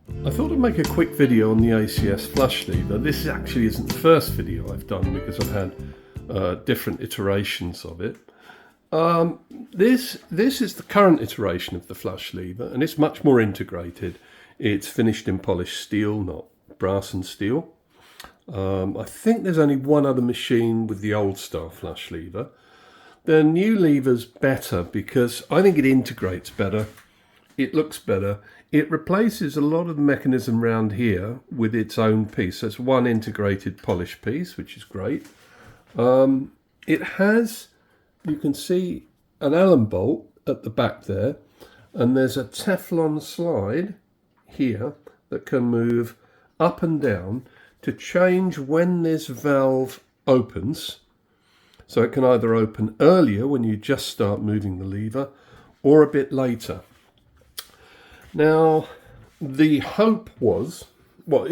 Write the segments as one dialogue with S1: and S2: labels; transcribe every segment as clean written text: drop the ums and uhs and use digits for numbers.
S1: I thought I'd make a quick video on the ACS flush lever. This actually isn't the first video I've done because I've had different iterations of it. This is the current iteration of the flush lever, and it's much more integrated. It's finished in polished steel, not brass and steel. I think there's only one other machine with the old style flush lever. The new lever's better because I think it integrates better. It looks better. It replaces a lot of the mechanism around here with its own piece. So it's one integrated polished piece, which is great. It has, you can see, an Allen bolt at the back there, and there's a Teflon slide here that can move up and down to change when this valve opens. So it can either open earlier when you just start moving the lever or a bit later. Now, the hope was, well,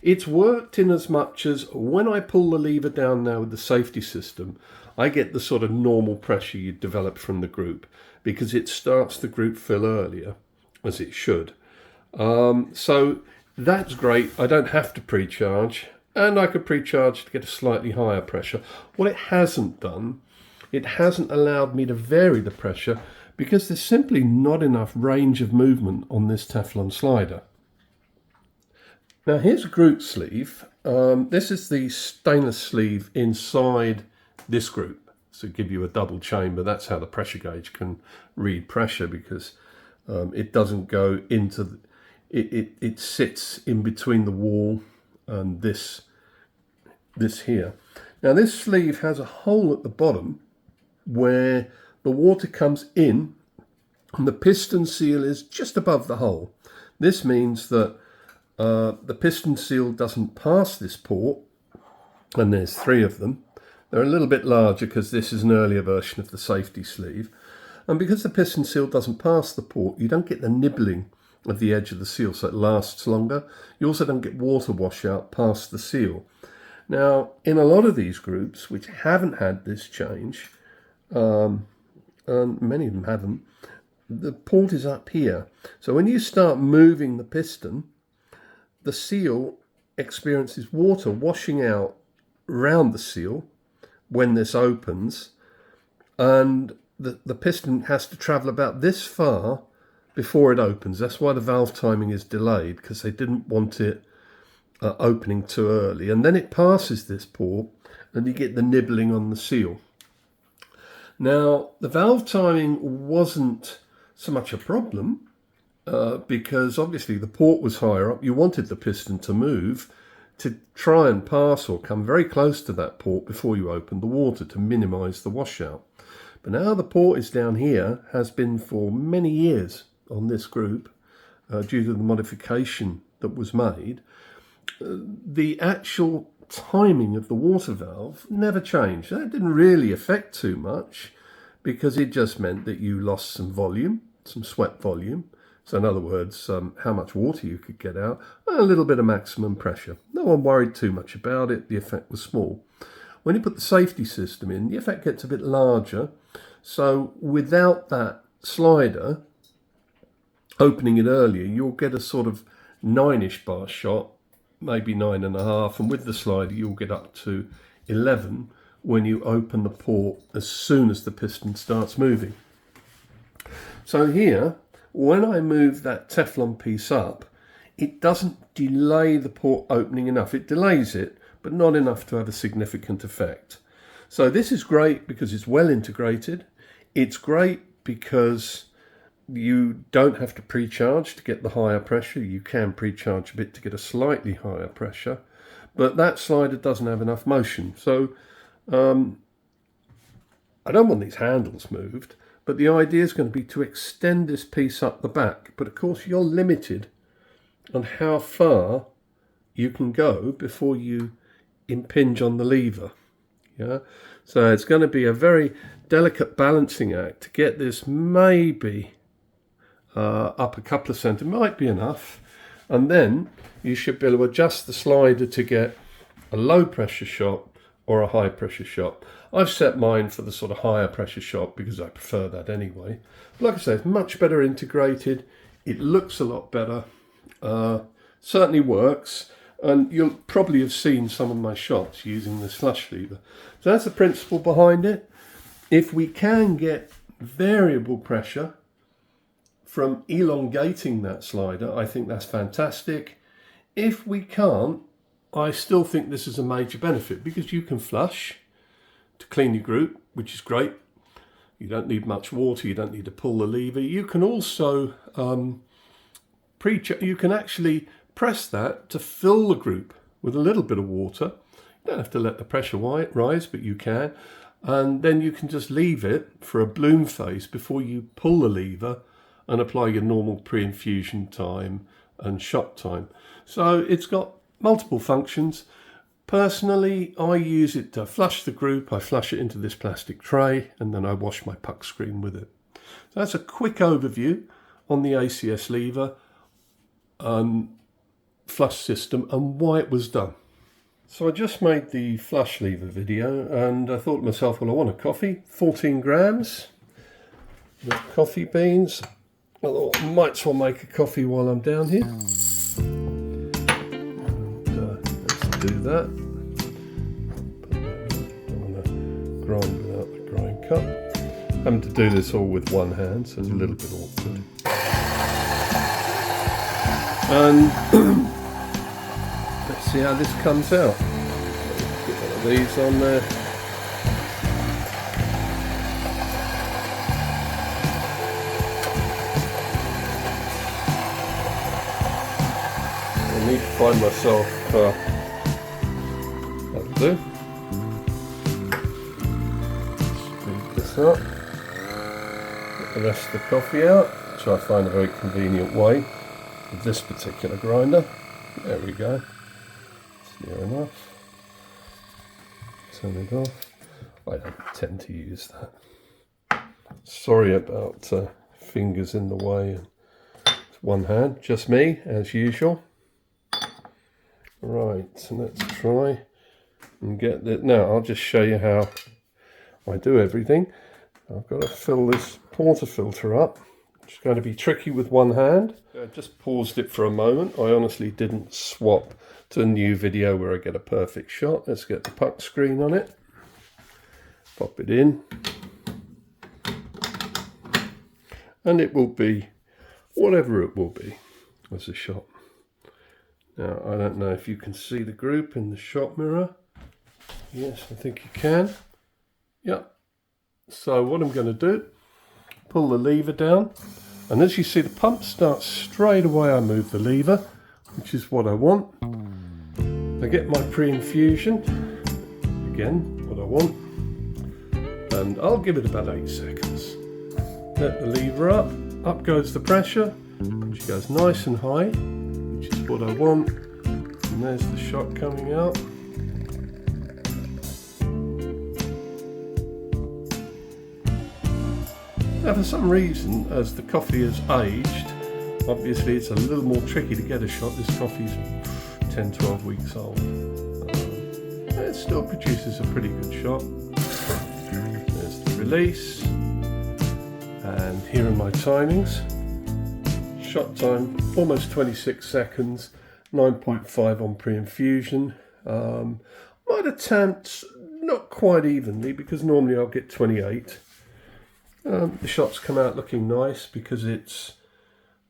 S1: it's worked in as much as when I pull the lever down now with the safety system, I get the sort of normal pressure you develop from the group because it starts the group fill earlier, as it should. So that's great. I don't have to precharge, and I could precharge to get a slightly higher pressure. What it hasn't done, it hasn't allowed me to vary the pressure because there's simply not enough range of movement on this Teflon slider. Now here's a group sleeve. This is the stainless sleeve inside this group. So give you a double chamber. That's how the pressure gauge can read pressure, because it doesn't go into, it sits in between the wall and this here. Now this sleeve has a hole at the bottom where the water comes in and the piston seal is just above the hole. This means that the piston seal doesn't pass this port, and there's 3 of them. They're a little bit larger because this is an earlier version of the safety sleeve. And because the piston seal doesn't pass the port, you don't get the nibbling of the edge of the seal, so it lasts longer. You also don't get water washout past the seal. Now, in a lot of these groups, which haven't had this change, and many of them haven't, the port is up here. So when you start moving the piston, the seal experiences water washing out around the seal when this opens, and the piston has to travel about this far before it opens. That's why the valve timing is delayed, because they didn't want it opening too early. And then it passes this port and you get the nibbling on the seal. Now, the valve timing wasn't so much a problem because obviously the port was higher up. You wanted the piston to move to try and pass or come very close to that port before you open the water to minimize the washout. But now the port is down here, has been for many years on this group due to the modification that was made. The actual timing of the water valve never changed. That didn't really affect too much because it just meant that you lost some volume, some sweat volume. So in other words, how much water you could get out, and a little bit of maximum pressure. No one worried too much about it. The effect was small. When you put the safety system in, the effect gets a bit larger. So without that slider, opening it earlier, you'll get a sort of 9-ish bar shot, maybe 9.5, and with the slider you'll get up to 11 when you open the port as soon as the piston starts moving. So here, when I move that Teflon piece up, it doesn't delay the port opening enough. It delays it, but not enough to have a significant effect. So this is great because it's well integrated. It's great because you don't have to precharge to get the higher pressure. You can precharge a bit to get a slightly higher pressure, but that slider doesn't have enough motion. So I don't want these handles moved, but the idea is going to be to extend this piece up the back. But of course you're limited on how far you can go before you impinge on the lever. Yeah, so it's going to be a very delicate balancing act to get this maybe up a couple of centimeters, might be enough, and then you should be able to adjust the slider to get a low pressure shot or a high pressure shot. I've set mine for the sort of higher pressure shot because I prefer that anyway. But like I say, it's much better integrated. It looks a lot better. certainly works, and you'll probably have seen some of my shots using this flush lever. So that's the principle behind it. If we can get variable pressure from elongating that slider, I think that's fantastic. If we can't, I still think this is a major benefit, because you can flush to clean your group, which is great. You don't need much water, you don't need to pull the lever. You can also you can actually press that to fill the group with a little bit of water. You don't have to let the pressure rise, but you can. And then you can just leave it for a bloom phase before you pull the lever and apply your normal pre-infusion time and shot time. So it's got multiple functions. Personally, I use it to flush the group. I flush it into this plastic tray, and then I wash my puck screen with it. So that's a quick overview on the ACS lever flush system and why it was done. So I just made the flush lever video, and I thought to myself, well, I want a coffee, 14 grams with coffee beans. I thought I might as well make a coffee while I'm down here. Let's do that. Don't want to grind without the grind cup. Having to do this all with one hand, so it's a little bit awkward. And let's see how this comes out. Get one of these on there. I need to find myself, that'll do. Scoop this up. Get the rest of the coffee out, which I find a very convenient way. This particular grinder. There we go. It's near enough. Turn it off. I don't tend to use that. Sorry about fingers in the way. It's one hand, just me as usual. Right, so let's try and get that. Now I'll just show you how I do everything. I've got to fill this portafilter up. It's going to be tricky with one hand. I just paused it for a moment. I honestly didn't swap to a new video where I get a perfect shot. Let's get the puck screen on it. Pop it in. And it will be whatever it will be as a shot. Now, I don't know if you can see the group in the shot mirror. Yes, I think you can. Yeah. So what I'm going to do, pull the lever down, and as you see, the pump starts straight away. I move the lever, which is what I want. I get my pre-infusion, again, what I want, and I'll give it about 8 seconds. Let the lever up goes the pressure, which goes nice and high, which is what I want, and there's the shot coming out. Now, for some reason, as the coffee has aged, obviously it's a little more tricky to get a shot. This coffee's 10-12 weeks old. It still produces a pretty good shot. There's the release. And here are my timings. Shot time, almost 26 seconds, 9.5 on pre-infusion. Might attempt not quite evenly, because normally I'll get 28. The shots come out looking nice because it's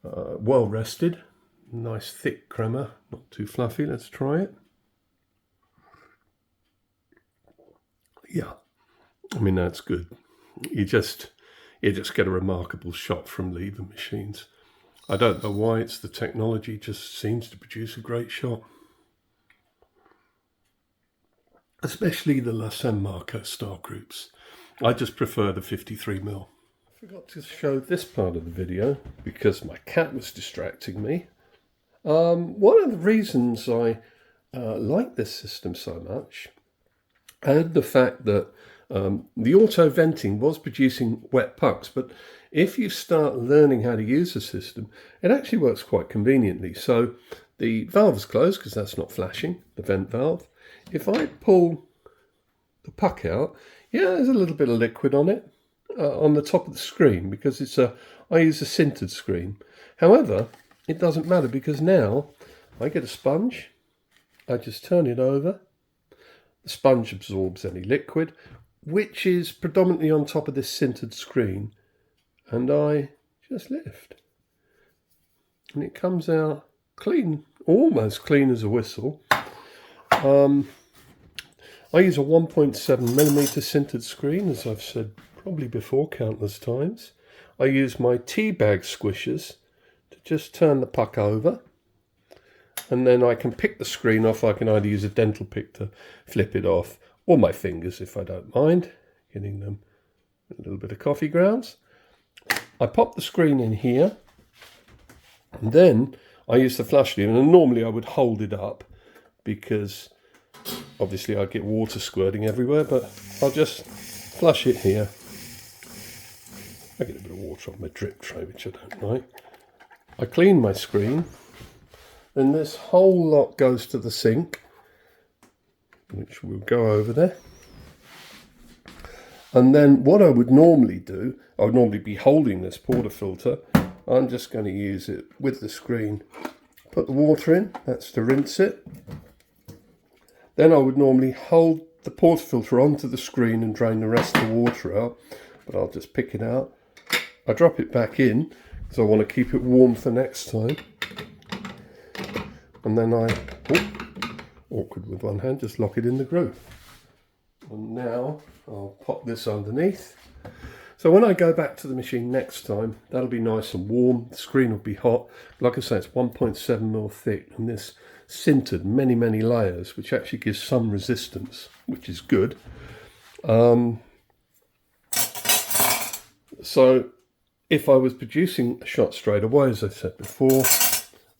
S1: well rested. Nice thick crema, not too fluffy. Let's try it. Yeah, I mean, that's good. You just get a remarkable shot from lever machines. I don't know why, it's the technology, just seems to produce a great shot. Especially the La San Marco style groups. I just prefer the 53mm. I forgot to show this part of the video because my cat was distracting me. One of the reasons I like this system so much, and the fact that the auto venting was producing wet pucks, but if you start learning how to use the system, it actually works quite conveniently. So the valve is closed because that's not flashing, the vent valve. If I pull the puck out, yeah, there's a little bit of liquid on it, on the top of the screen, because I use a sintered screen. However, it doesn't matter because now I get a sponge, I just turn it over, the sponge absorbs any liquid, which is predominantly on top of this sintered screen, and I just lift. And it comes out clean, almost clean as a whistle. I use a 1.7mm sintered screen, as I've said probably before countless times. I use my tea bag squishers to just turn the puck over, and then I can pick the screen off. I can either use a dental pick to flip it off, or my fingers if I don't mind getting them a little bit of coffee grounds. I pop the screen in here, and then I use the flush lever, and normally I would hold it up because obviously I get water squirting everywhere, but I'll just flush it here. I get a bit of water on my drip tray, which I don't like. I clean my screen, then this whole lot goes to the sink, which will go over there. And then what I would normally do, I would normally be holding this portafilter. I'm just going to use it with the screen. Put the water in, that's to rinse it. Then I would normally hold the portafilter onto the screen and drain the rest of the water out, but I'll just pick it out. I drop it back in because I want to keep it warm for next time. And then awkward with one hand, just lock it in the groove. And now I'll pop this underneath. So when I go back to the machine next time, that'll be nice and warm. The screen will be hot. Like I say, it's 1.7mm thick, and this sintered many layers, which actually gives some resistance, which is good. So if I was producing a shot straight away, as I said before,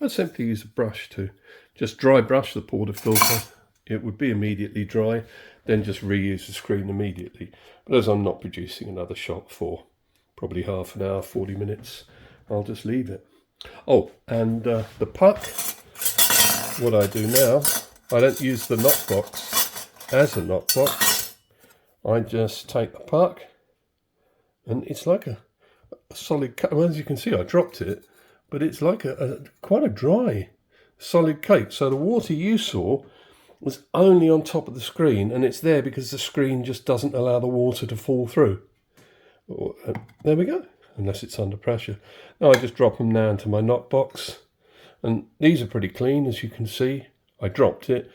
S1: I'd simply use a brush to just dry brush the portafilter. It would be immediately dry, then just reuse the screen immediately. But as I'm not producing another shot for probably half an hour, 40 minutes, I'll just leave it. Oh, and the puck, what I do now, I don't use the knockbox as a knockbox. I just take the puck, and it's like a solid cut. Well, as you can see, I dropped it, but it's like quite a dry, solid cake. So the water you saw was only on top of the screen, and it's there because the screen just doesn't allow the water to fall through. There we go, unless it's under pressure. Now I just drop them now into my knockbox, and these are pretty clean, as you can see. I dropped it.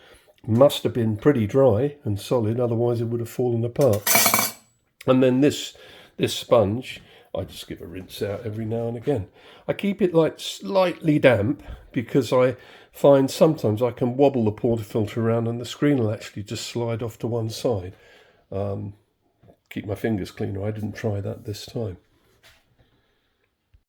S1: Must have been pretty dry and solid, otherwise it would have fallen apart. And then this sponge, I just give a rinse out every now and again. I keep it like slightly damp because I find sometimes I can wobble the portafilter around and the screen will actually just slide off to one side. Keep my fingers cleaner. I didn't try that this time.